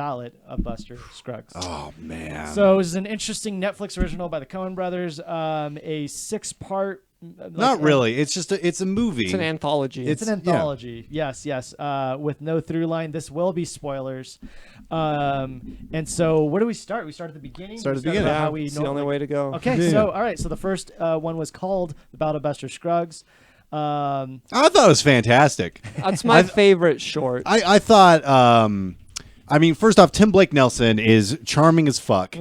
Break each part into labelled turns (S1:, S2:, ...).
S1: Ballad of Buster Scruggs.
S2: Oh man!
S1: So it was an interesting Netflix original by the Coen brothers. A 6-part.
S2: Not really. It's just it's a movie.
S3: It's an anthology.
S1: It's an anthology. Yeah. Yes. With no through line. This will be spoilers. And so where do we start? We start at the beginning.
S2: Start at the beginning.
S3: Yeah,
S1: How we
S3: it's the only way to go.
S1: Okay.
S2: Yeah.
S1: So all right. So the first one was called The Ballad of Buster Scruggs.
S2: I thought it was fantastic.
S3: That's my favorite short.
S2: I thought. I mean, first off, Tim Blake Nelson is charming as fuck.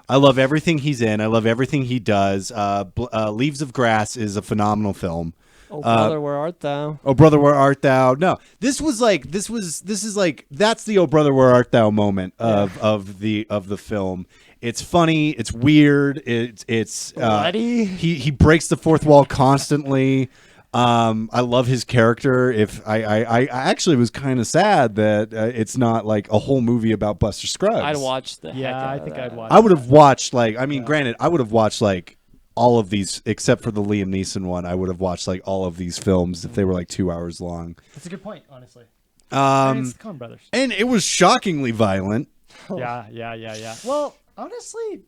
S2: I love everything he's in. I love everything he does. Leaves of Grass is a phenomenal film.
S3: Oh brother, where art thou?
S2: Oh brother, where art thou? No, this is like that's the oh brother, where art thou moment of the film. It's funny. It's weird. It's
S3: Bloody.
S2: He breaks the fourth wall constantly. I love his character. I actually was kind of sad that it's not like a whole movie about Buster Scruggs.
S3: I'd watch the heck out
S1: I
S3: of
S1: think
S3: that.
S1: I'd watch.
S2: I would have watched granted, I would have watched like all of these except for the Liam Neeson one. I would have watched like all of these films if they were like 2 hours long.
S1: That's a good point, honestly. It's the Coen brothers.
S2: And it was shockingly violent.
S1: Yeah. Well, honestly,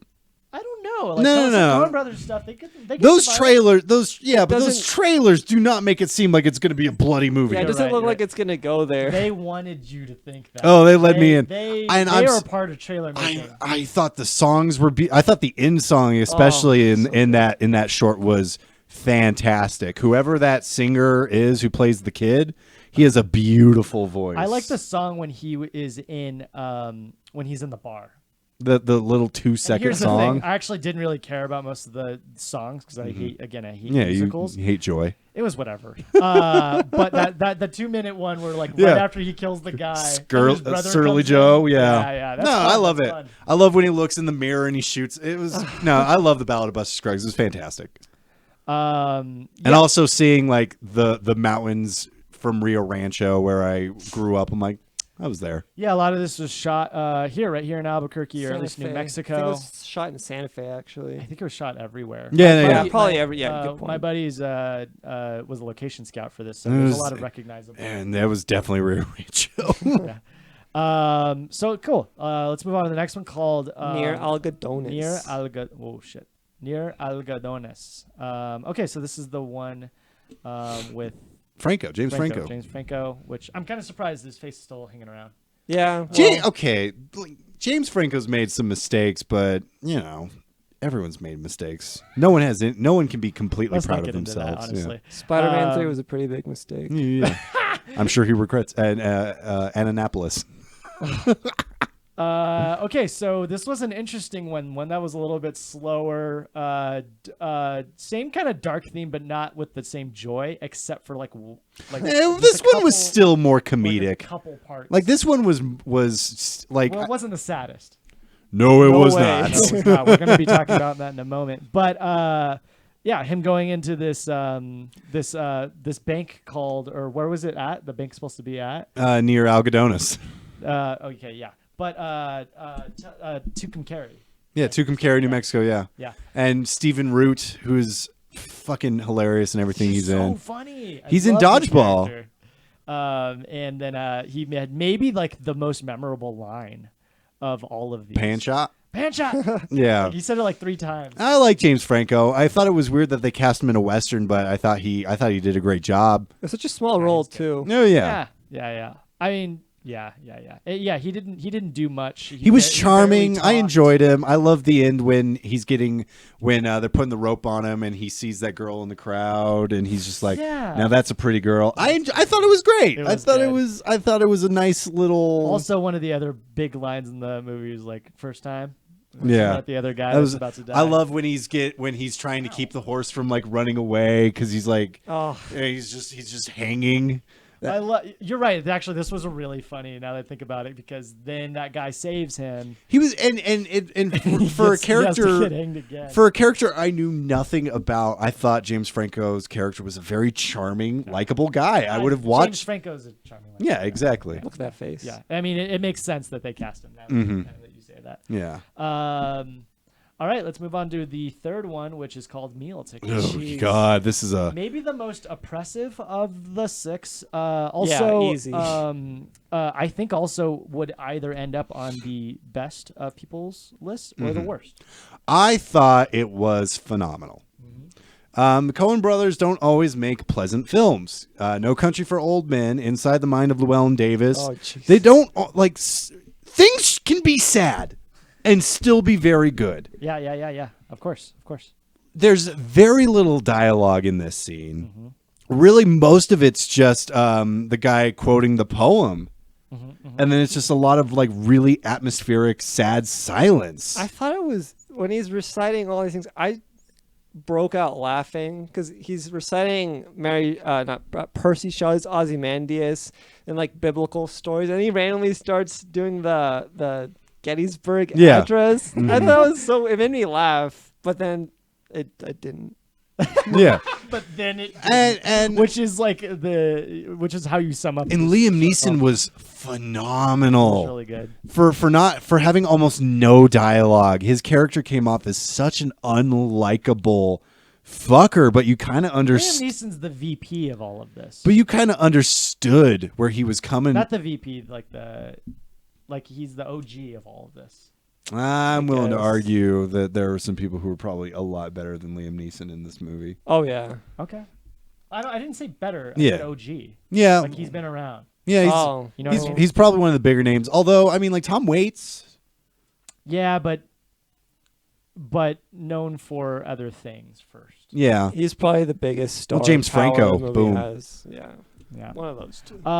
S1: I don't know. Like,
S2: No.
S1: Coen brothers stuff. They
S2: Those
S1: survive.
S2: trailers, those
S3: doesn't-
S2: trailers do not make it seem like it's going to be a bloody movie.
S3: Yeah, it
S1: You're
S3: doesn't
S1: right,
S3: look
S1: you're
S3: like
S1: right.
S3: it's gonna go there.
S1: They wanted you to think that.
S2: Oh, they let me in.
S1: They
S2: And I'm
S1: are
S2: s-
S1: a part of trailer making.
S2: I thought the songs were. I thought the end song, especially in that short, was fantastic. Whoever that singer is who plays the kid, he has a beautiful voice.
S1: I like the song when he is in when he's in the bar.
S2: the little
S1: And
S2: 2-second
S1: here's the
S2: song.
S1: thing. I actually didn't really care about most of the songs because I hate
S2: Yeah,
S1: musicals.
S2: you hate Joy.
S1: It was whatever. But that the 2-minute one where like right after he kills the guy, and his brother
S2: Surly
S1: comes
S2: Joe,
S1: in.
S2: yeah.
S1: Yeah. That's
S2: No,
S1: fun,
S2: I love
S1: that's
S2: it.
S1: fun.
S2: I love when he looks in the mirror and he shoots. It was no, I love the Ballad of Buster Scruggs. It was fantastic. And also seeing like the mountains from Rio Rancho where I grew up. I'm like, I was there.
S1: Yeah, a lot of this was shot right here in Albuquerque, or at
S3: Santa
S1: least New
S3: Fe. I
S1: Mexico.
S3: think it was shot in Santa Fe, actually.
S1: I think it was shot everywhere.
S2: Yeah.
S3: Probably every. Yeah, good point.
S1: My buddy's was a location scout for this, so
S2: It
S1: there's
S2: was-
S1: a lot of recognizable.
S2: And that was definitely Rio Rancho.
S1: So cool. Let's move on to the next one called
S3: Near Algodones.
S1: Near Algodones. Okay, so this is the one with
S2: James Franco.
S1: James Franco, which I'm kind of surprised his face is still hanging around.
S3: Yeah.
S2: Okay, James Franco's made some mistakes, but you know, everyone's made mistakes. No one can be completely
S1: Let's
S2: proud
S1: not
S2: of
S1: get into that,
S2: themselves.
S1: honestly.
S3: Spider-Man 3 was a pretty big mistake.
S2: Yeah. I'm sure he regrets Annapolis.
S1: Okay, so this was an interesting one that was a little bit slower. Same kind of dark theme, but not with the same joy, except for like
S2: This one was still more
S1: like a
S2: comedic.
S1: couple parts.
S2: Like this one was like
S1: Well, it wasn't the saddest.
S2: no, it
S3: No
S2: was
S3: way.
S2: not.
S1: No, it was not. We're going to be talking about that in a moment. But yeah, him going into this this bank called, or where was it at? The bank's supposed to be at.
S2: Near Algodones.
S1: Okay, yeah. But Tucumcari.
S2: Yeah, Tucumcari, New Mexico. Yeah.
S1: Yeah.
S2: And Stephen Root, who's fucking hilarious in everything he's
S1: so
S2: in.
S1: funny. I
S2: He's in
S1: love this
S2: Dodgeball.
S1: character. And then he had maybe like the most memorable line of all of these.
S2: Pan shot.
S1: Pan shot.
S2: Yeah.
S1: He said it like 3 times.
S2: I like James Franco. I thought it was weird that they cast him in a Western, but I thought he did a great job.
S3: It was such a small role, too.
S2: Oh yeah.
S1: Yeah. I mean, yeah. He didn't do much.
S2: He was
S1: barely
S2: charming. I
S1: talked.
S2: enjoyed him. I love the end when they're putting the rope on him and he sees that girl in the crowd and he's just like,
S1: Yeah.
S2: now that's a pretty girl. I thought it was great.
S1: It
S2: I
S1: was
S2: thought
S1: good.
S2: I thought it was a nice little.
S1: Also, one of the other big lines in the movie was like, first time.
S2: Yeah.
S1: Let the other guy
S2: That
S1: that's
S2: was-
S1: about to die.
S2: I love when he's trying to keep the horse from like running away because he's like,
S3: Oh,
S2: he's just hanging.
S1: You're right. Actually, this was really funny now that I think about it, because then that guy saves him.
S2: He was and for a
S1: He has to
S2: character
S1: get hanged again.
S2: for a character I knew nothing about. I thought James Franco's character was a very charming, likable guy. I would have
S1: James
S2: watched.
S1: Franco's a charming.
S2: Yeah, exactly.
S3: look at that face.
S1: Yeah, I mean, it makes sense that they cast him. Now
S2: Mm-hmm.
S1: that you say that.
S2: Yeah.
S1: All right, let's move on to the third one, which is called Meal Ticket.
S2: Oh
S3: Jeez.
S2: God, this is a
S1: Maybe the most oppressive of the 6. Also,
S3: Yeah, easy.
S1: I think also would either end up on the best people's list or the worst.
S2: I thought it was phenomenal. The Coen brothers don't always make pleasant films. No Country for Old Men, Inside the Mind of Llewellyn Davis.
S3: Oh, jeez.
S2: They don't things can be sad and still be very good.
S1: Yeah. Of course.
S2: There's very little dialogue in this scene. Really, most of it's just the guy quoting the poem. And then it's just a lot of like really atmospheric, sad silence.
S3: I thought it was when he's reciting all these things. I broke out laughing because he's reciting Percy Shelley's Ozymandias and like biblical stories, and he randomly starts doing the Gettysburg Address. I thought it was it made me laugh, but then it didn't.
S2: Yeah.
S1: But then it
S2: and
S1: which is how you sum up.
S2: And Liam Neeson was phenomenal.
S1: Was really good.
S2: For having almost no dialogue. His character came off as such an unlikable fucker, but you kind of
S1: Liam
S2: understood.
S1: Neeson's the VP of all of this.
S2: But you kind of understood where he was coming.
S1: Not the VP, like he's the OG of all of this.
S2: I'm willing to
S3: guess.
S2: argue that there were some people who were probably a lot better than Liam Neeson in this movie.
S3: Oh yeah.
S1: Okay. I didn't say better. I
S2: Yeah.
S1: said OG.
S2: Yeah.
S1: Like he's been around.
S2: Yeah,
S1: You know what I mean?
S2: he's probably one of the bigger names. Although, I mean, like Tom Waits.
S1: Yeah, but known for other things first.
S2: Yeah.
S3: He's probably the biggest star.
S2: James
S3: power
S2: Franco,
S3: the movie
S2: boom.
S3: has. Yeah.
S1: Yeah.
S3: One of those two.
S1: There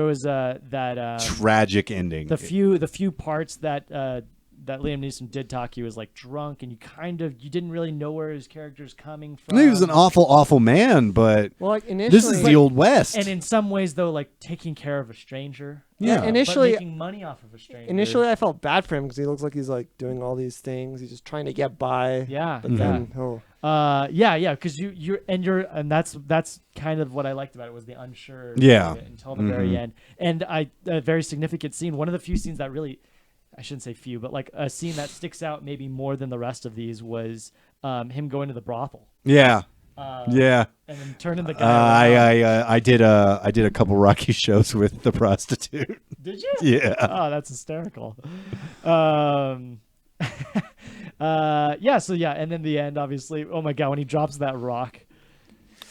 S1: was that
S2: Tragic ending.
S1: the few parts that Liam Neeson did talk, he was like drunk, and you didn't really know where his character's coming from.
S2: He was an awful, awful man, but
S3: Well, like initially,
S2: this is the Old West.
S1: And in some ways, though, like taking care of a stranger.
S2: Yeah.
S3: Initially-
S1: but making money off of a stranger.
S3: Initially, I felt bad for him because he looks like he's like doing all these things. He's just trying to get by.
S1: Yeah.
S3: But then,
S1: Because and that's kind of what I liked about it was the unsure.
S2: Yeah.
S1: of it until the very end, and a very significant scene. One of the few scenes that really, I shouldn't say few, but like a scene that sticks out maybe more than the rest of these was him going to the brothel.
S2: yeah. Yeah.
S1: And then turning the guy around.
S2: I did a couple Rocky shows with the prostitute.
S1: Did you?
S2: Yeah.
S1: Oh, that's hysterical. And then the end, obviously. Oh my God, when he drops that rock,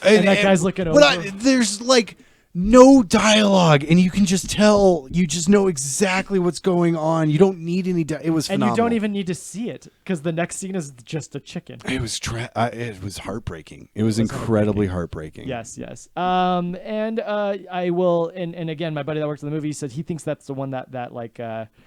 S1: and that guy's looking over.
S2: There's like no dialogue, and you can just tell. You just know exactly what's going on. You don't need any. It was
S1: and
S2: phenomenal.
S1: you don't even need to see it because the next scene is just a chicken.
S2: It was it was heartbreaking. It was incredibly heartbreaking.
S1: Yes. I will, and again, my buddy that works in the movie said he thinks that's the one that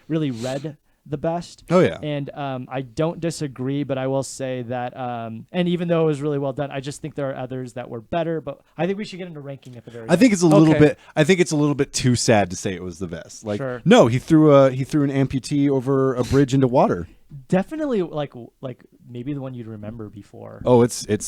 S1: really read the best.
S2: Oh yeah.
S1: And I don't disagree, but I will say that and even though it was really well done, I just think there are others that were better. But I think we should get into ranking at the very end.
S2: I think it's a little bit. I think it's a little bit too sad to say it was the best. Like,
S1: Sure.
S2: no, he threw an amputee over a bridge into water.
S1: Definitely like maybe the one you'd remember before.
S2: Oh, it's
S1: other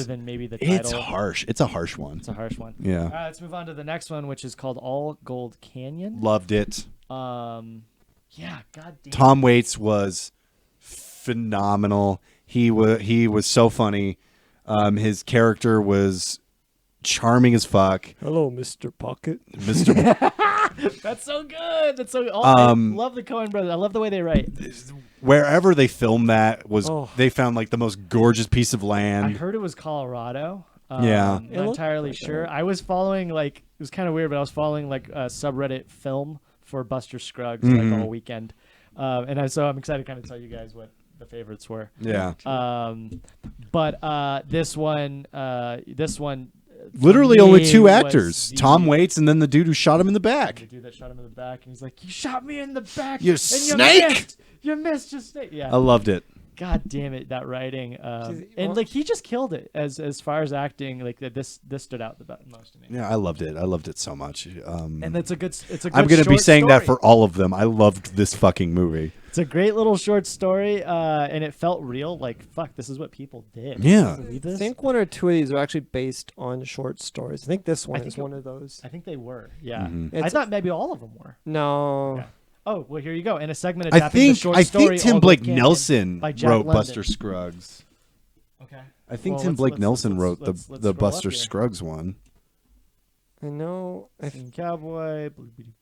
S1: than maybe the title.
S2: it's harsh. It's a harsh one.
S1: It's a harsh one.
S2: Yeah.
S1: All right, let's move on to the next one, which is called All Gold Canyon.
S2: Loved it.
S1: Yeah, goddamn.
S2: Tom Waits was phenomenal. He was so funny. His character was charming as fuck.
S3: Hello, Mr. Pocket.
S2: Mr.
S1: That's so good. That's so. I love the Coen brothers. I love the way they write.
S2: Wherever they filmed that was,
S3: Oh.
S2: they found like the most gorgeous piece of
S1: I
S2: land.
S1: heard it was Colorado.
S2: Yeah.
S1: Not entirely sure. I was following it was kind of weird, but I was following a subreddit film for Buster Scruggs all weekend, so I'm excited to kind of tell you guys what the favorites were.
S2: Yeah.
S1: But this one.
S2: Literally
S1: for
S2: only
S1: me
S2: two
S1: was
S2: actors: Tom Waits and then the dude who shot him in the
S1: The
S2: back.
S1: dude that shot him in the back, and he's like, "You shot me in the back,
S2: You
S1: and
S2: snake!
S1: You missed your snake." Yeah.
S2: I loved it.
S1: God damn it, that writing,
S3: Jeez,
S1: and
S3: well-
S1: he just killed it as far as acting. Like this stood out the most to me.
S2: Yeah, I loved it. I loved it so much.
S1: And it's a good.
S2: I'm gonna be
S1: short
S2: saying that
S1: story.
S2: for all of them. I loved this fucking movie.
S1: It's a great little short story, and it felt real. Like fuck, this is what people did.
S2: Yeah.
S1: Can you believe
S3: I
S1: this?
S3: think one or two of these are actually based on short stories. I think this one
S1: think
S3: is
S1: it-
S3: one of those.
S1: I think they were. Yeah,
S2: Mhm.
S1: I
S3: It's-
S1: thought maybe all of them were.
S3: No.
S1: Yeah. Oh, well, here you go. In a segment
S2: I
S1: adapting the
S2: think
S1: short story
S2: Tim
S1: All
S2: Blake
S1: Goes Canyon
S2: Nelson
S1: by Jack
S2: wrote
S1: London.
S2: Buster Scruggs.
S1: Okay.
S2: I think
S1: Well,
S2: Tim Blake
S1: let's-
S2: Nelson
S1: let's-
S2: wrote
S1: let's
S2: the
S1: scroll up
S2: Buster
S1: here.
S2: Scruggs one.
S3: I know.
S1: Singing Cowboy.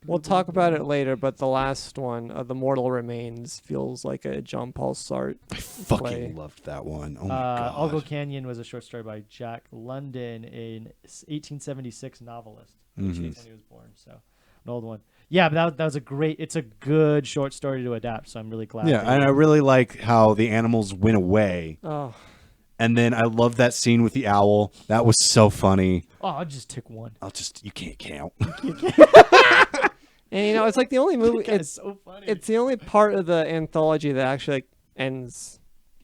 S3: We'll talk about it later, but the last one, The Mortal Remains, feels like a John Paul Sartre.
S2: I fucking
S3: Play.
S2: loved that one. Oh my god.
S1: All Go Canyon was a short story by Jack London, an 1876 novelist, which
S2: Mhm.
S1: when he was born. So an old one. Yeah, but that was a great. It's a good short story to adapt. So I'm really glad.
S2: Yeah, and I really like how the animals went away.
S3: Oh,
S2: And then I love that scene with the owl. That was so funny.
S1: Oh, I'll just take one.
S2: You can't count.
S3: and it's like the only movie.
S1: That guy's so funny.
S3: It's the only part of the anthology that actually ends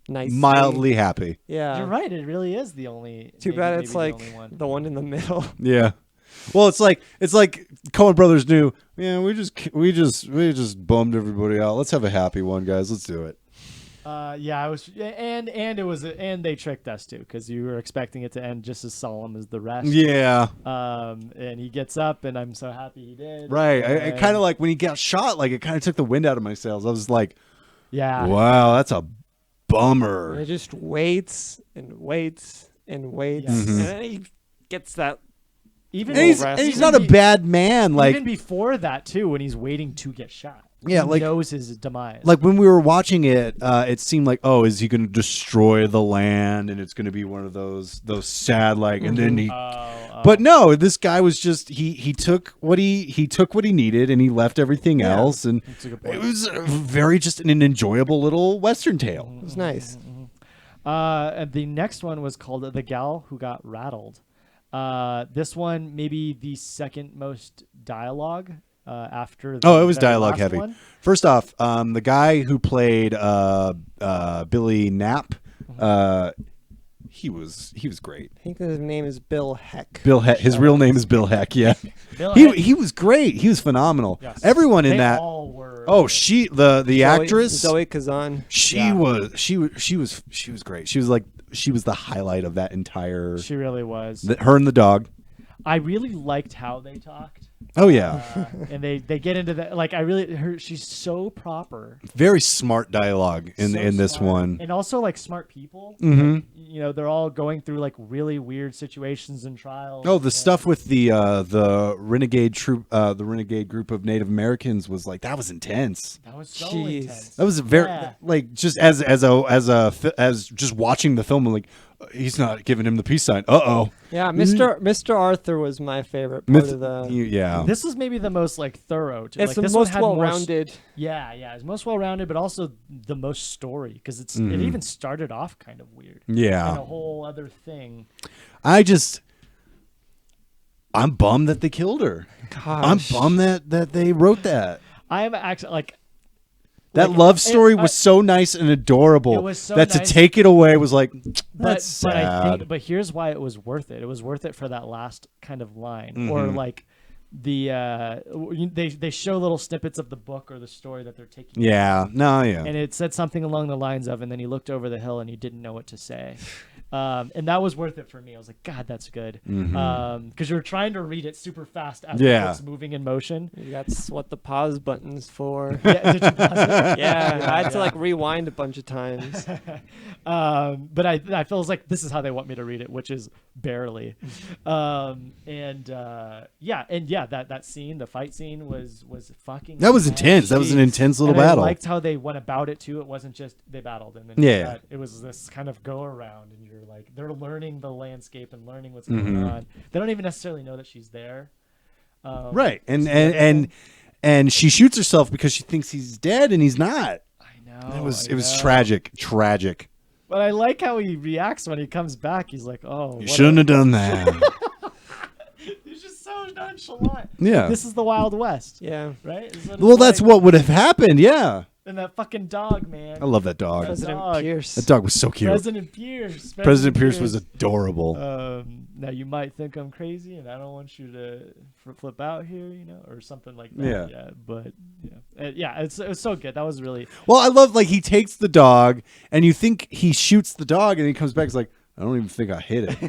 S3: nicely.
S2: Mildly happy.
S3: Yeah.
S1: You're right. It really is the only.
S3: Too bad it's
S1: maybe
S3: like
S1: the only one.
S3: the one in the middle.
S2: Yeah. Well, it's like Coen Brothers knew. Yeah, we just bummed everybody out. Let's have a happy one, guys. Let's do it.
S1: Yeah, I was, and it was, and they tricked us too, because you were expecting it to end just as solemn as the rest.
S2: Yeah.
S1: And he gets up, and I'm so happy he did.
S2: Right. I
S1: And-
S2: kind of like when he got shot. Like it kind of took the wind out of my sails. I was like,
S1: Yeah.
S2: wow, that's a
S3: And
S2: bummer.
S3: it just waits and waits and waits,
S1: Yes.
S3: and then he gets that.
S1: Even
S2: And he's,
S3: rest.
S2: and he's not a bad man. Like
S1: even before that too, when he's waiting to get shot.
S2: Yeah,
S1: he
S2: like-
S1: knows his demise.
S2: Like when we were watching it, it seemed like, oh, is he going to destroy the land? And it's going to be one of those sad like, and then he. But no, this guy was just he took what he took what he needed and he left everything else, and
S1: That's a good point.
S2: it was very just an enjoyable little Western tale.
S3: It was nice.
S1: And the next one was called The Gal Who Got Rattled. This one maybe the second most dialogue after.
S2: Oh, it was
S1: very
S2: dialogue
S1: last
S2: heavy.
S1: one.
S2: First off, the guy who played Billy Knapp, he was great.
S3: I think his name is Bill Heck.
S2: Bill Heck. His real name is Bill Heck. Yeah,
S1: Bill Heck.
S2: he was great. He was phenomenal.
S1: Yes.
S2: Everyone in
S1: They
S2: that.
S1: all were.
S2: Oh, the actress.
S3: Zoe Kazan.
S2: She
S1: Yeah.
S2: was great. She was the highlight of that entire.
S1: She really was.
S2: Her and the dog.
S1: I really liked how they talked.
S2: Oh yeah,
S1: And they get into that. Like she's so proper.
S2: very smart dialogue in
S1: so
S2: this
S1: smart.
S2: one.
S1: And also like smart people.
S2: Mhm.
S1: Like, they're all going through like really weird situations and trials.
S2: Oh, the
S1: and-
S2: stuff with the renegade troop, the renegade group of Native Americans was like that was intense.
S1: That was so
S3: Jeez.
S1: intense.
S2: That was very
S1: Yeah.
S2: like just as just watching the film, I'm like he's not giving him the peace sign. Uh-oh.
S3: Yeah, Mr. Arthur was my favorite part of the.
S2: Yeah.
S1: This was maybe the most like thorough.
S3: It's
S1: like,
S3: the
S1: this one
S3: most
S1: had more
S3: well-rounded.
S1: Yeah, it's most well-rounded, but also the most story because it even started off kind of weird.
S2: Yeah.
S1: And a whole other thing.
S2: I'm bummed that they killed her.
S3: Gosh.
S2: I'm bummed that they wrote that.
S1: I'm actually like
S2: That
S1: like,
S2: love story was so nice and adorable.
S1: It was so
S2: that
S1: nice.
S2: to take it away was like that's
S1: but I
S2: sad.
S1: think here's why it was worth it. It was worth it for that last kind of line,
S2: Mm-hmm.
S1: or like the they show little snippets of the book or the story that they're taking.
S2: Yeah. No. Yeah.
S1: And it said something along the lines of, and then he looked over the hill and he didn't know what to say. And that was worth it for me. I was like, God, that's good. Because you're trying to read it super fast as
S2: Yeah.
S1: it's moving in motion.
S3: That's what the pause button's for.
S1: Yeah, did you pause it?
S3: Yeah, I had to like rewind a bunch of times.
S1: But I feel like this is how they want me to read it, which is barely. That scene, the fight scene was fucking.
S2: That was intense. That was an intense little
S1: and
S2: battle.
S1: I liked how they went about it too. It wasn't just they battled and then
S2: Yeah.
S1: it was this kind of go around, and you're like they're learning the landscape and learning what's
S2: Mm-hmm.
S1: going on. They don't even necessarily know that she's there.
S2: Right. And she shoots herself because she thinks he's dead and he's not.
S1: I know.
S2: It was
S1: I know.
S2: tragic.
S1: But I like how he reacts when he comes back. He's like, "Oh,
S2: You
S1: what
S2: shouldn't
S1: a-
S2: have done that.
S1: He's just so nonchalant.
S2: Yeah.
S1: This is the Wild West,
S3: Yeah.
S1: right? Is what it's
S2: Well, that's
S1: like.
S2: what would have happened. Yeah.
S1: And that fucking dog, man.
S2: I love that dog.
S3: President
S1: dog.
S3: Pierce.
S2: That dog was so cute.
S1: President Pierce.
S2: President Pierce was adorable.
S1: Now you might think I'm crazy, and I don't want you to flip out here, or something like that.
S2: Yeah.
S1: But it was so good. That was really.
S2: Well, I love like he takes the dog and you think he shoots the dog and he comes back. He's like, I don't even think I hit it.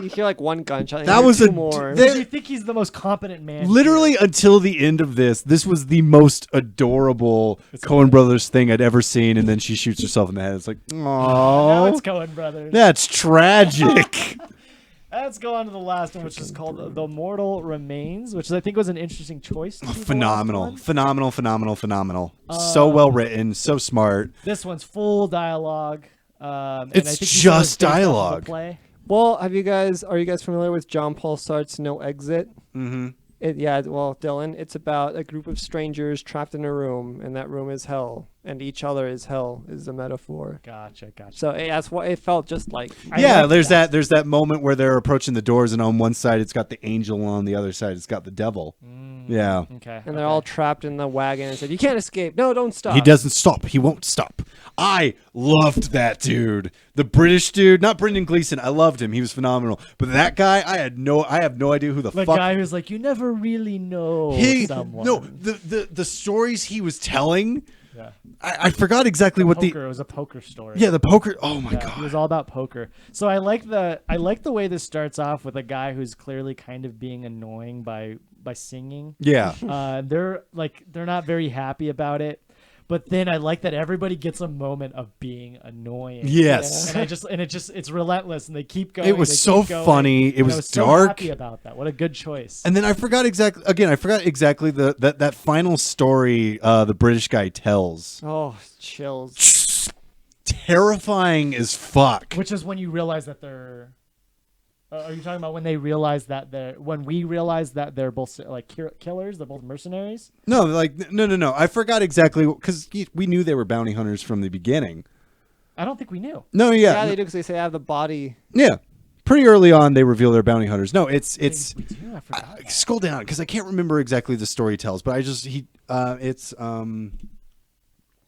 S3: You hear like one gunshot.
S2: That was
S3: two more.
S1: Do you think he's the most competent man?
S2: Literally
S1: here?
S2: until the end of this was the most adorable Coen Brothers thing I'd ever seen, and then she shoots herself in the head. It's like,
S1: Now
S2: oh,
S1: it's Coen Brothers.
S2: that's tragic.
S1: Let's go on to the last one, which is called The Mortal Remains, which I think was an interesting choice. To be the last
S2: Phenomenal,
S1: one.
S2: phenomenal. So well written, so smart.
S1: This one's full dialogue. And
S2: It's
S1: I think
S2: just
S1: based off of the
S2: dialogue.
S1: play.
S3: Well, are you guys familiar with John Paul Sartre's No Exit?
S2: Mm-hmm.
S3: Dylan, it's about a group of strangers trapped in a room, and that room is hell, and each other is hell, is the metaphor.
S1: Gotcha.
S3: So that's what it felt just like.
S2: Yeah, there's that moment where they're approaching the doors, and on one side it's got the angel, and on the other side it's got the devil. Yeah.
S1: Okay.
S3: And they're all trapped in the wagon and said, "You can't escape. No, don't stop."
S2: He doesn't stop. He won't stop. I loved that dude. The British dude, not Brendan Gleeson. I loved him. He was phenomenal. But that guy, I have no idea who the fuck.
S1: guy who's like, you never really know someone.
S2: No, the stories he was telling.
S1: Yeah.
S2: I forgot exactly what
S1: It was a poker story.
S2: the poker. Oh my
S1: Yeah,
S2: god.
S1: It was all about poker. So I like the way this starts off with a guy who's clearly kind of being annoying by singing.
S2: Yeah.
S1: They're not very happy about it. But then I like that everybody gets a moment of being annoying.
S2: Yes.
S1: And it's relentless, and they keep going.
S2: It was so funny. It was
S1: so
S2: dark.
S1: happy about that. What a good choice.
S2: And then I forgot exactly that final story the British guy tells.
S3: Oh, chills.
S2: Terrifying as fuck.
S1: Which is when you realize that they're. Are you talking about when we realize that they're both like killers? They're both mercenaries.
S2: No, no. I forgot exactly because we knew they were bounty hunters from the beginning.
S1: I don't think we knew.
S2: No,
S3: Yeah, they do because they say I have the body.
S2: Yeah, pretty early on they reveal they're bounty hunters. No, it's.
S1: We do? I forgot.
S2: Scroll down because I can't remember exactly the story tells, but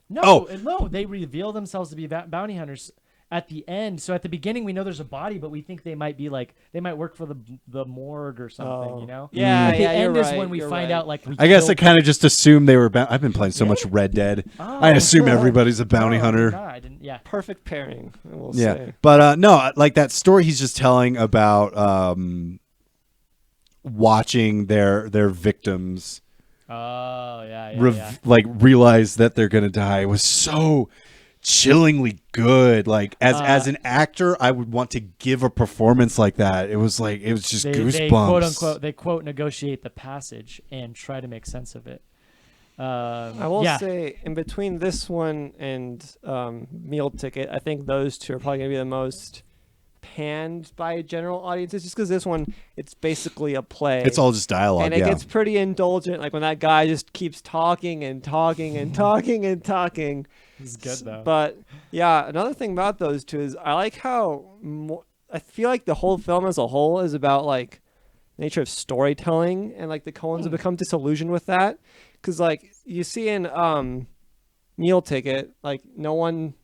S1: No, they reveal themselves to be bounty hunters at the end. So at the beginning, we know there's a body, but we think they might work for the morgue or something. You know?
S3: Yeah,
S1: At the end
S3: you're
S1: is
S3: right,
S1: when we
S3: you're
S1: find
S3: right.
S1: out. Like,
S2: I guess I kind of just assumed they were. I've been playing so much Red Dead. I assume everybody's a bounty hunter.
S1: God, I didn't. Yeah.
S3: Perfect pairing, we'll
S2: Yeah,
S3: say.
S2: but no, like that story he's just telling about watching their victims
S1: Oh yeah.
S2: like realize that they're gonna die was so chillingly good. Like as an actor, I would want to give a performance like that. It was just goosebumps.
S1: They quote negotiate the passage and try to make sense of it.
S3: I will say, in between this one and Meal Ticket, I think those two are probably going to be the most panned by general audiences, just because this one, it's basically a play.
S2: It's all just dialogue,
S3: and it gets pretty indulgent. Like when that guy just keeps talking and talking and talking and talking.
S1: It's good though.
S3: But yeah, another thing about those two is I like how I feel like the whole film as a whole is about like nature of storytelling, and like the Coens have become disillusioned with that. Because like you see in Meal Ticket, like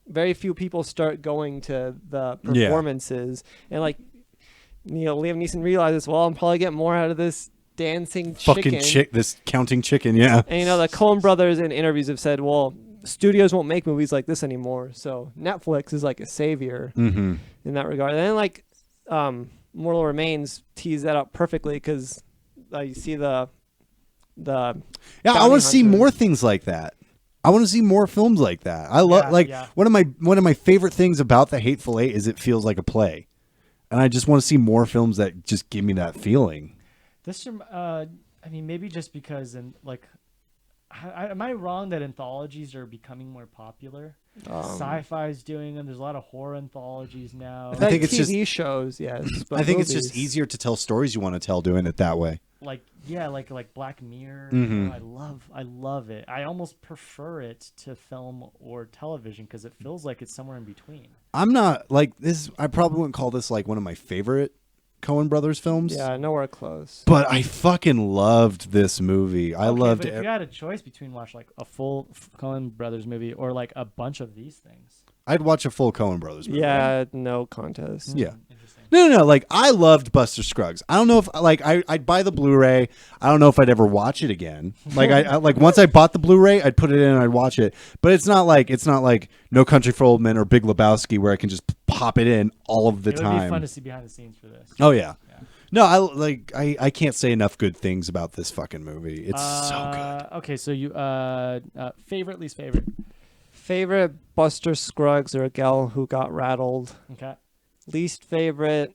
S3: very few people start going to the performances, and like Liam Neeson realizes, well, I'm probably getting more out of this dancing
S2: fucking this counting chicken, yeah.
S3: And the Coen brothers in interviews have said, well, studios won't make movies like this anymore, so Netflix is like a savior in that regard. And then like Mortal Remains tease that up perfectly because you see the
S2: I want to see more things like that. I want to see more films like that. I love one of my favorite things about The Hateful Eight is it feels like a play, and I just want to see more films that just give me that feeling.
S1: This, I mean, maybe just because am I wrong that anthologies are becoming more popular? Sci-fi's doing them. There's a lot of horror anthologies now.
S3: I think it's TV shows, yes. But
S2: I think it's just easier to tell stories you want to tell doing it that way.
S1: Like Black Mirror. I love it. I almost prefer it to film or television because it feels like it's somewhere in between. I'm
S2: not like this. I probably wouldn't call this like one of my favorite Coen Brothers films.
S3: Yeah, nowhere close.
S2: But I fucking loved this movie. I loved it.
S1: If you had a choice between watch like a full Coen Brothers movie or like a bunch of these things,
S2: I'd watch a full Coen Brothers movie.
S3: Yeah, no contest.
S2: Yeah. No. Like I loved Buster Scruggs. I don't know if I'd buy the Blu-ray. I don't know if I'd ever watch it again. Like I like once I bought the Blu-ray, I'd put it in and I'd watch it. But it's not like No Country for Old Men or Big Lebowski where I can just pop it in all of the
S1: It would
S2: time.
S1: be fun to see behind the scenes for this.
S2: Oh yeah. No, I can't say enough good things about this fucking movie. It's so good.
S1: Okay, so you favorite, least favorite.
S3: Favorite, Buster Scruggs or A Gal Who Got Rattled.
S1: Okay.
S3: Least favorite,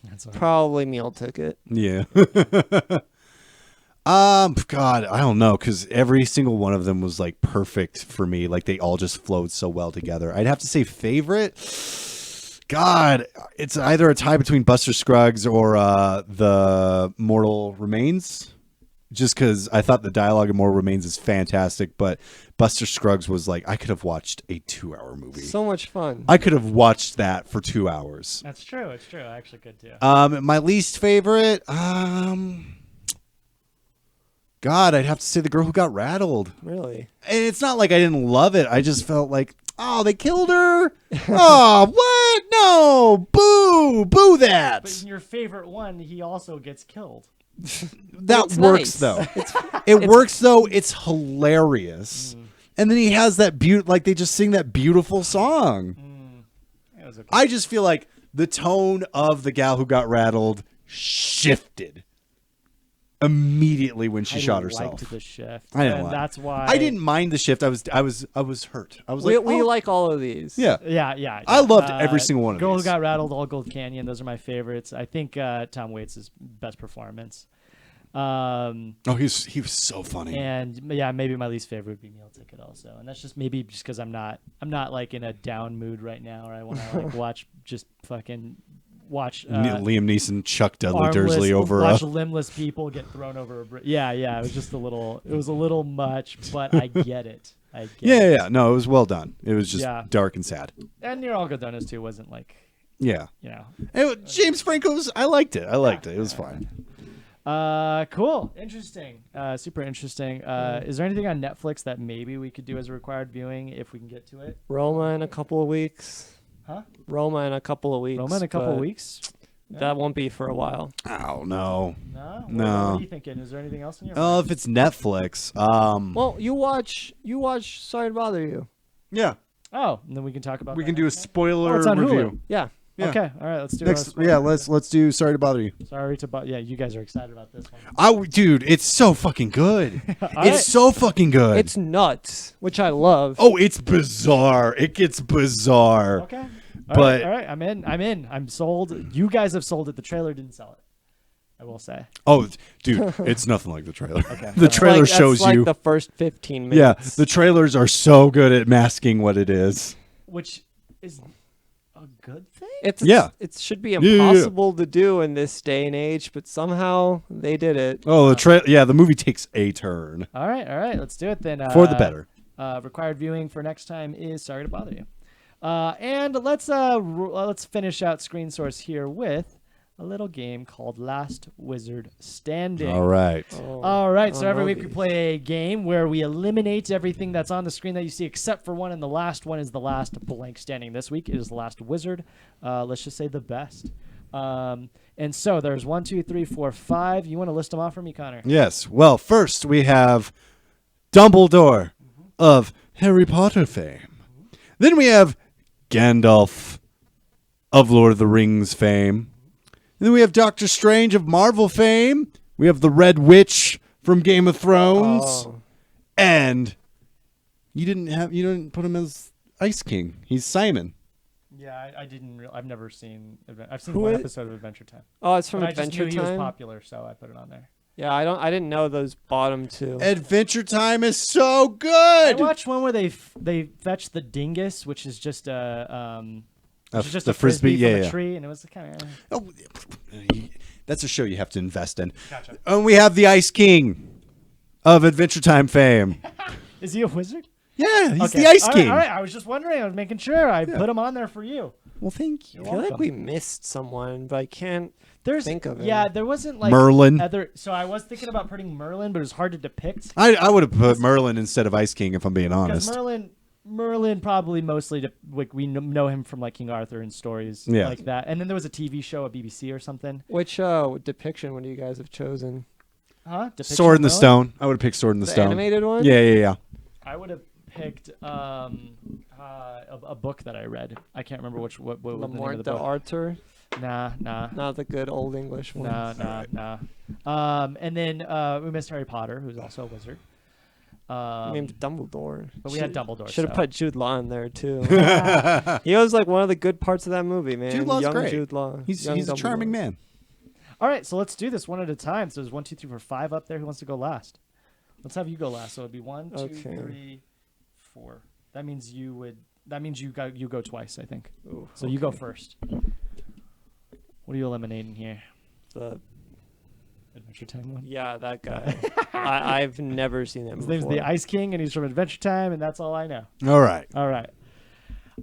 S1: That's
S3: probably Meal Ticket.
S2: Yeah. God, I don't know, because every single one of them was like perfect for me. Like they all just flowed so well together. I'd have to say favorite. God, it's either a tie between Buster Scruggs or the Mortal Remains. Just because I thought the dialogue in Mortal Remains is fantastic, but Buster Scruggs was like, I could have watched a 2-hour movie.
S3: So much fun.
S2: I could have watched that for 2 hours.
S1: That's true. It's true. I actually could too.
S2: My least favorite, God, I'd have to say The Girl Who Got Rattled.
S3: Really?
S2: And it's not like I didn't love it. I just felt like, oh, they killed her. Oh, what? No, boo that.
S1: But in your favorite one, he also gets killed.
S2: That
S3: It's
S2: works
S3: nice.
S2: though. It works though. It's hilarious. And then he has that like they just sing that beautiful song.
S1: It was okay.
S2: I just feel like the tone of The Gal Who Got Rattled shifted immediately when she shot herself.
S1: Liked the shift.
S2: I didn't
S1: and
S2: like
S1: that's why
S2: I didn't mind the shift. I was hurt. I was like,
S3: We
S2: oh.
S3: like all of these.
S2: Yeah.
S1: Yeah.
S2: I loved every single one of
S1: Girl
S2: these.
S1: Who Got Rattled, All Gold Canyon. Those are my favorites. I think Tom Waits' best performance.
S2: Oh, he was so funny.
S1: And yeah, maybe my least favorite would be Meal Ticket also, and that's just maybe just because I'm not like in a down mood right now, or I want to like watch
S2: Liam Neeson, Chuck Dudley
S1: armless,
S2: Dursley over
S1: watch limbless people get thrown over a bridge. Yeah, it was just a little much, but I get it.
S2: Yeah. No, it was well done. It was just
S1: Yeah.
S2: dark and sad.
S1: And Near All Good Donuts too wasn't like,
S2: Yeah. James Franco's. I liked it. It was fine.
S1: Cool. Interesting. Super interesting. Is there anything on Netflix that maybe we could do as a required viewing if we can get to it?
S3: Roma in a couple of weeks.
S1: Huh?
S3: Roma in a couple of weeks.
S1: Roma in a couple of weeks?
S3: That won't be for a while.
S2: Oh no.
S1: No?
S2: No.
S1: What are you thinking? Is there anything else in your
S2: Oh,
S1: mind?
S2: if it's Netflix.
S3: Well, you watch Sorry to Bother You.
S2: Yeah.
S1: Oh, and then we can talk about
S2: We
S1: that
S2: can do a
S1: next time?
S2: spoiler
S1: it's on
S2: review.
S1: Hulu.
S3: Yeah.
S2: Yeah.
S1: Okay. All right. Let's do
S2: Next, let's do Sorry to Bother You.
S1: Sorry to yeah, you guys are excited about this one.
S2: Dude, it's so fucking good.
S1: right.
S2: It's so fucking good.
S3: It's nuts, which I love.
S2: Oh, it's bizarre. It gets bizarre.
S1: Okay.
S2: But-
S1: all right. I'm in. I'm sold. You guys have sold it. The trailer didn't sell it. I will say.
S2: Oh, dude, it's nothing like the trailer.
S1: Okay.
S2: The trailer
S3: That's
S2: shows
S3: like
S2: you.
S3: the first 15
S2: Yeah,
S3: minutes.
S2: the trailers are so good at masking what it is.
S1: Which is a good thing.
S3: It should be
S2: yeah.
S3: impossible to do in this day and age, but somehow they did it.
S2: Oh, the movie takes a turn
S1: All right. Let's do it then.
S2: for the better.
S1: Required viewing for next time is Sorry to Bother You. And let's finish out Screen Source here with a little game called Last Wizard Standing.
S2: All right.
S1: All right, so every week we
S3: these.
S1: play a game where we eliminate everything that's on the screen that you see except for one, and the last one is the last blank standing. This week it is the last wizard. Let's just say the best. And so there's 1, 2, 3, 4, 5. You want to list them off for me, Connor?
S2: Yes. Well, first we have Dumbledore of Harry Potter fame. Then we have Gandalf of Lord of the Rings fame. And then we have Doctor Strange of Marvel fame. We have the Red Witch from Game of Thrones.
S3: Oh.
S2: And you didn't put him as Ice King. He's Simon.
S1: Yeah, I didn't. I've never seen. I've seen
S3: Who
S1: one
S3: is-
S1: episode of Adventure Time.
S3: Oh, it's from
S1: But I just
S3: Adventure
S1: knew he was
S3: Time.
S1: popular, so I put it on there.
S3: Yeah, I didn't know those bottom two.
S2: Adventure Time is so
S1: I
S2: good.
S1: watched one where they fetch the dingus, which is just which is just
S2: the
S1: a frisbee
S2: frisbee,
S1: from
S2: yeah.
S1: a tree, and it was kind of.
S2: Oh, that's a show you have to invest in.
S1: Gotcha.
S2: And we have the Ice King of Adventure Time fame.
S1: Is he a wizard?
S2: Yeah, he's
S1: Okay.
S2: the Ice
S1: All right,
S2: King.
S1: all right. I was just wondering. I was making sure. I put him on there for you.
S2: Well, thank you.
S3: I feel like we missed someone, but I can't think of it.
S1: Yeah, there wasn't like
S2: Merlin.
S1: So I was thinking about putting Merlin, but it was hard to depict.
S2: I would have put Merlin instead of Ice King if I'm being
S1: Because
S2: honest.
S1: Merlin probably mostly we know him from like King Arthur and stories
S2: Yeah.
S1: like that. And then there was a TV show at BBC or something.
S3: Which depiction would you guys have chosen?
S1: Huh? Depiction
S2: Sword in the
S1: of Merlin?
S2: Stone. I would have picked Sword in the
S3: The
S2: Stone.
S3: animated one?
S2: Yeah.
S1: I would have picked a book that I read. I can't remember what was the name
S3: Lamort
S1: of the
S3: de
S1: book.
S3: Arthur.
S1: Nah.
S3: Not the good old English one.
S1: Nah. And then we missed Harry Potter, who's also a wizard.
S3: Named Dumbledore.
S1: But we had Dumbledore.
S3: Should have
S1: so.
S3: put Jude Law in there too. He was like one of the good parts of that movie, man.
S2: Jude Law's
S3: Young
S2: great.
S3: Jude Law.
S2: He's
S3: Young
S2: a charming
S3: Dumbledore.
S2: man.
S1: All right, so let's do this one at a time. So there's 1, 2, 3, 4, 5 up there. Who wants to go last? Let's have you go last. So it'd be 1, 2, 3, 4. That means you go twice, I think.
S3: Ooh,
S1: so you go first. What are you eliminating here?
S3: The
S1: Adventure Time one?
S3: Yeah, that guy. I've never seen him
S1: His
S3: before.
S1: name's the Ice King, and he's from Adventure Time, and that's all I know.
S2: All right.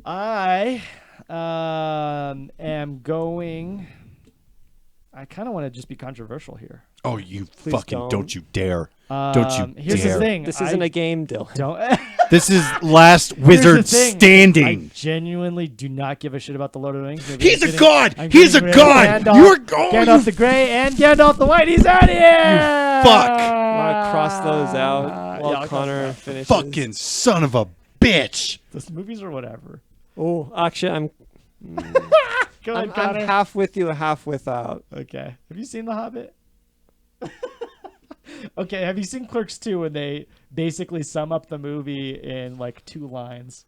S1: I am going... I kind of want to just be controversial here.
S2: Oh, you
S3: Please
S2: fucking don't you dare. Don't you
S1: Here's
S2: dare.
S1: the thing.
S3: This isn't a game, Dylan.
S1: Don't...
S2: This is Last Wizard Standing.
S1: I genuinely do not give a shit about the Lord of the Rings movie.
S2: He's a god!
S1: I'm
S2: He's a
S1: getting rid of
S2: god!
S1: Gandalf,
S2: You're going!
S1: Gandalf the Grey and Gandalf the White. He's out of here!
S2: fuck!
S3: Want to cross those out while
S1: I'll cross
S3: Connor
S1: them out.
S3: finishes?
S2: Fucking son of a bitch!
S1: Those movies or whatever.
S3: Oh, actually, I'm
S1: Go ahead,
S3: I'm
S1: Connor.
S3: half with you, half without.
S1: Okay. Have you seen The Hobbit? Okay. Have you seen Clerks 2 when they basically sum up the movie in like 2 lines?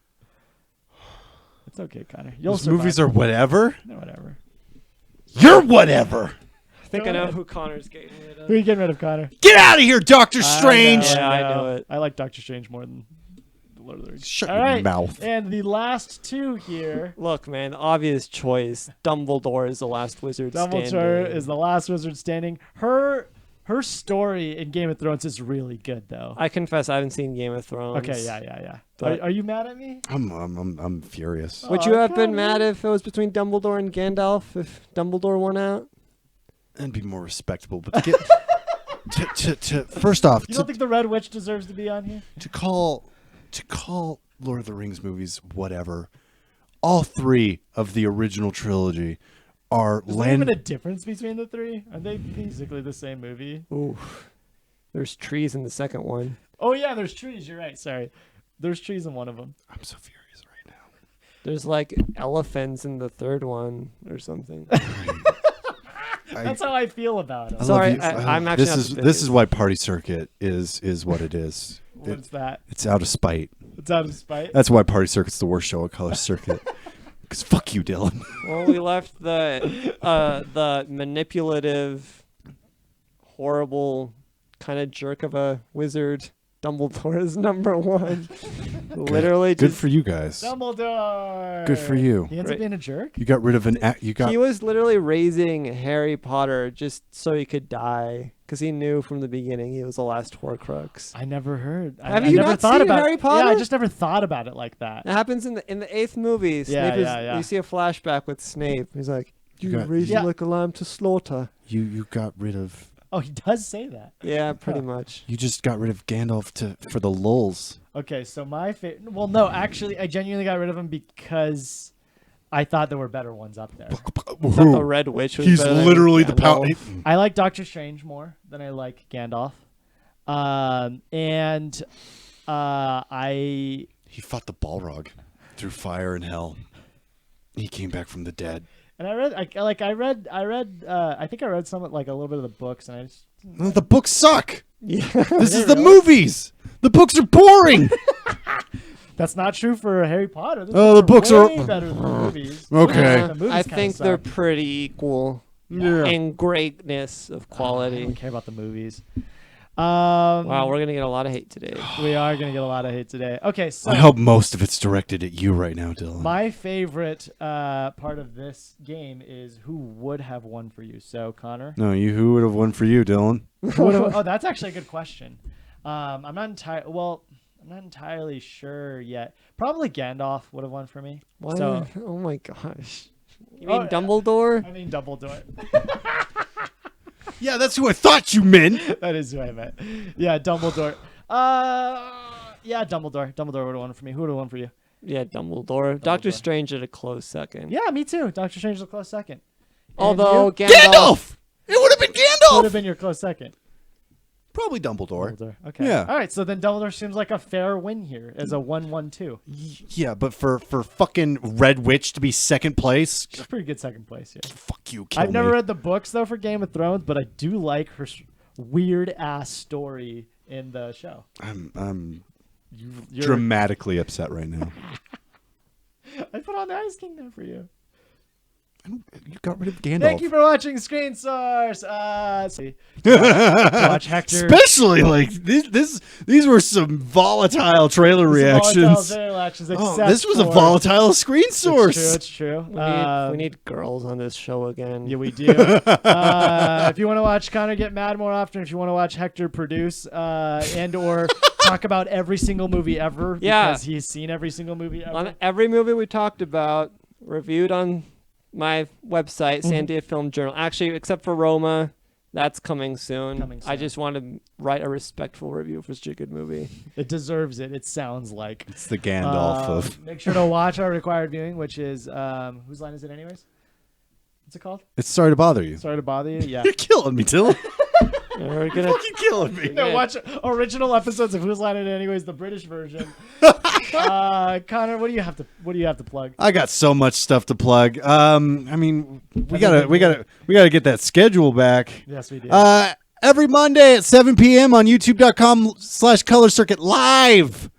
S1: It's okay, Connor. You'll
S2: Those movies
S1: survive.
S2: are whatever?
S1: No, whatever.
S2: You're whatever!
S3: I think
S1: Go
S3: I know
S1: ahead.
S3: who Connor's getting rid of.
S1: Who are you getting rid of, Connor?
S2: Get out of here, Doctor Strange!
S3: Yeah, I know it.
S1: I like Doctor Strange more than the Lord of the Rings.
S2: Shut
S1: All
S2: your
S1: right.
S2: mouth.
S1: And the last 2 here.
S3: Look, man, obvious choice. Dumbledore is the last wizard
S1: Dumbledore
S3: standing.
S1: is the last wizard standing. Her story in Game of Thrones is really good, though.
S3: I confess I haven't seen Game of Thrones.
S1: Okay, yeah.
S3: But-
S1: Are you mad at me?
S2: I'm furious.
S3: Would
S1: Oh,
S3: you have been
S1: Connor.
S3: mad if it was between Dumbledore and Gandalf? If Dumbledore won out?
S2: And be more respectable, but to get to first off,
S1: You don't think the Red Witch deserves to be on here?
S2: to call Lord of the Rings movies whatever. All 3 of the original trilogy are
S1: Is there even a difference between the 3? Are they basically the same movie?
S3: Ooh. There's trees in the second one.
S1: Oh yeah, there's trees. You're right. Sorry, there's trees in one of them.
S2: I'm so furious right now.
S3: There's like elephants in the third one or something.
S1: That's how I feel about it.
S2: I
S3: Sorry,
S2: love you.
S3: I'm actually not the
S2: this is why Party Circuit is what it is.
S1: What's that?
S2: It's out of spite.
S1: It's out of spite.
S2: That's why Party Circuit's the worst show of Color Circuit. Because fuck you, Dylan.
S3: Well, we left the manipulative, horrible, kind of jerk of a wizard. Dumbledore is number 1. Literally,
S2: Good
S3: just,
S2: for you guys.
S1: Dumbledore.
S2: Good for you.
S1: He ends up being a jerk.
S2: You got rid of
S3: he was literally raising Harry Potter just so he could die, because he knew from the beginning he was the last Horcrux.
S1: I never heard.
S3: Have
S1: I
S3: you
S1: never
S3: not
S1: thought
S3: seen
S1: about
S3: Harry Potter?
S1: Yeah, I just never thought about it like that.
S3: It happens in the 8th movie.
S1: Yeah,
S3: Snape is,
S1: yeah.
S3: You see a flashback with Snape. He's like, "You
S2: got-
S3: raised
S1: Yeah.
S3: him like a lamb to slaughter."
S2: you got rid of
S1: Oh, he does say that.
S3: Yeah, pretty much.
S2: you just got rid of Gandalf for the lulz.
S1: Okay, so my favorite. Well, no, actually, I genuinely got rid of him because I thought there were better ones up there.
S3: I thought the Red Witch was
S2: He's
S3: better than
S2: literally the power.
S3: Gandalf.
S1: I like Doctor Strange more than I like Gandalf.
S2: He fought the Balrog through fire and hell. He came back from the dead.
S1: And I think I read some like a little bit of the books, and I just
S2: No, the books suck.
S3: Yeah.
S2: This
S1: They
S2: is the
S1: really?
S2: movies. The books are boring.
S1: that's not true for Harry Potter.
S2: Oh, the books are-
S1: way better than the movies.
S2: Okay.
S1: The movies
S3: I
S1: kinda
S3: think they're
S1: suck.
S3: pretty equal
S2: Yeah.
S3: in greatness of
S1: I
S3: quality.
S1: don't care about the movies.
S3: Wow, we're gonna get a lot of hate today.
S1: we are gonna get a lot of hate today. Okay, so
S2: I hope most of it's directed at you right now, Dylan.
S1: my favorite part of this game is who would have won for you. So Connor,
S2: No, who would have won for you, Dylan?
S1: who would have, oh, that's actually a good question. I'm not entirely sure yet. Probably Gandalf would have won for me.
S3: Why?
S1: So
S3: Oh my gosh. You
S1: Oh,
S3: mean Dumbledore?
S1: I mean Dumbledore.
S2: Yeah, that's who I thought you meant.
S1: That is who I meant. Yeah, Dumbledore. Yeah, Dumbledore. Dumbledore would have won for me. Who would have won for you?
S3: Yeah, Dumbledore. Doctor
S1: Dumbledore.
S3: Strange at a close second.
S1: Yeah, me too. Doctor Strange is a close second. And
S3: Although
S1: you?
S3: Gandalf.
S2: It would have been
S1: Who would have
S2: Gandalf.
S1: been your close second?
S2: Probably Dumbledore.
S1: Okay.
S2: Yeah.
S1: All right. So then Dumbledore seems like a fair win here as a 1-1-2.
S2: Yeah, but for fucking Red Witch to be second place,
S1: She's pretty good second place. Yeah.
S2: fuck you.
S1: I've never read the books though for Game of Thrones, but I do like her weird ass story in the show.
S2: I'm
S1: You're
S2: dramatically upset right now.
S1: I put on the Ice Kingdom for you.
S2: You got rid of Gandalf.
S1: Thank you for watching Screen Source. Watch Hector.
S2: Especially like these were some volatile trailer reactions. This was a volatile Screen Source.
S1: It's true.
S3: We need girls on this show again.
S1: Yeah, we do. If you want to watch Connor get mad more often, if you want to watch Hector produce and or talk about every single movie ever, because he's seen every single movie ever.
S3: On every movie we talked about, reviewed on my website, Sandia Film Journal. Actually, except for Roma, that's coming soon. I just want to write a respectful review for such a good movie.
S1: It deserves it. It sounds like
S2: it's the Gandalf of.
S1: Make sure to watch our required viewing, which is whose line is it, anyways? What's it called?
S2: It's Sorry to Bother You.
S1: Sorry to Bother You. Yeah,
S2: you're killing me, Dylan.
S3: You're gonna
S2: fucking killing me.
S1: No, watch original episodes of Whose Line Is It Anyways, the British version. Connor, what do you have to plug?
S2: I got so much stuff to plug. I mean, we gotta get that schedule back.
S1: Yes, we do.
S2: Every Monday at 7 p.m. on YouTube.com/Color Circuit Live.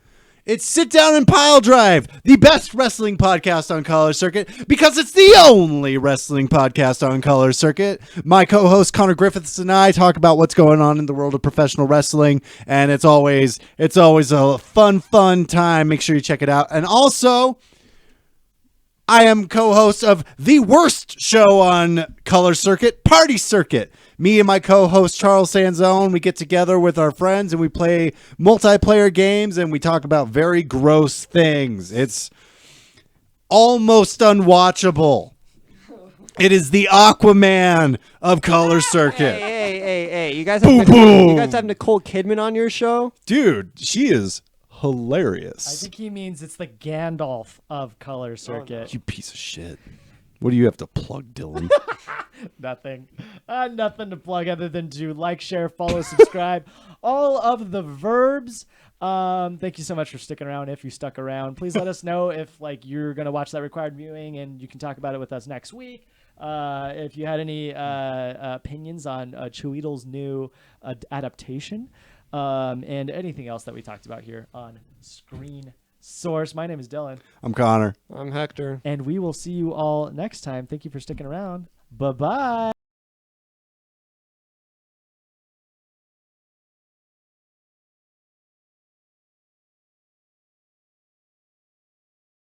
S2: It's Sit Down and Pile Drive, the best wrestling podcast on Color Circuit, because it's the only wrestling podcast on Color Circuit. My co-host Connor Griffiths and I talk about what's going on in the world of professional wrestling, and it's always a fun time. Make sure you check it out. And also, I am co-host of the worst show on Color Circuit, Party Circuit. Me and my co-host Charles Sanzone, we get together with our friends and we play multiplayer games and we talk about very gross things. It's almost unwatchable. It is the Aquaman of Color Circuit.
S3: Hey. You guys have Nicole Kidman on your show?
S2: Dude, she is hilarious.
S1: I think he means it's the Gandalf of Color Circuit.
S3: Oh, no.
S2: You piece of shit. What do you have to plug, Dylan?
S1: Nothing. Nothing to plug other than to like, share, follow, subscribe. All of the verbs. Thank you so much for sticking around. If you stuck around, please let us know if you're gonna watch that required viewing, and you can talk about it with us next week. If you had any opinions on Chiweedle's new adaptation, and anything else that we talked about here on Screen Source. My name is Dylan.
S2: I'm Connor.
S3: I'm Hector.
S1: And we will see you all next time. Thank you for sticking around. Bye-bye.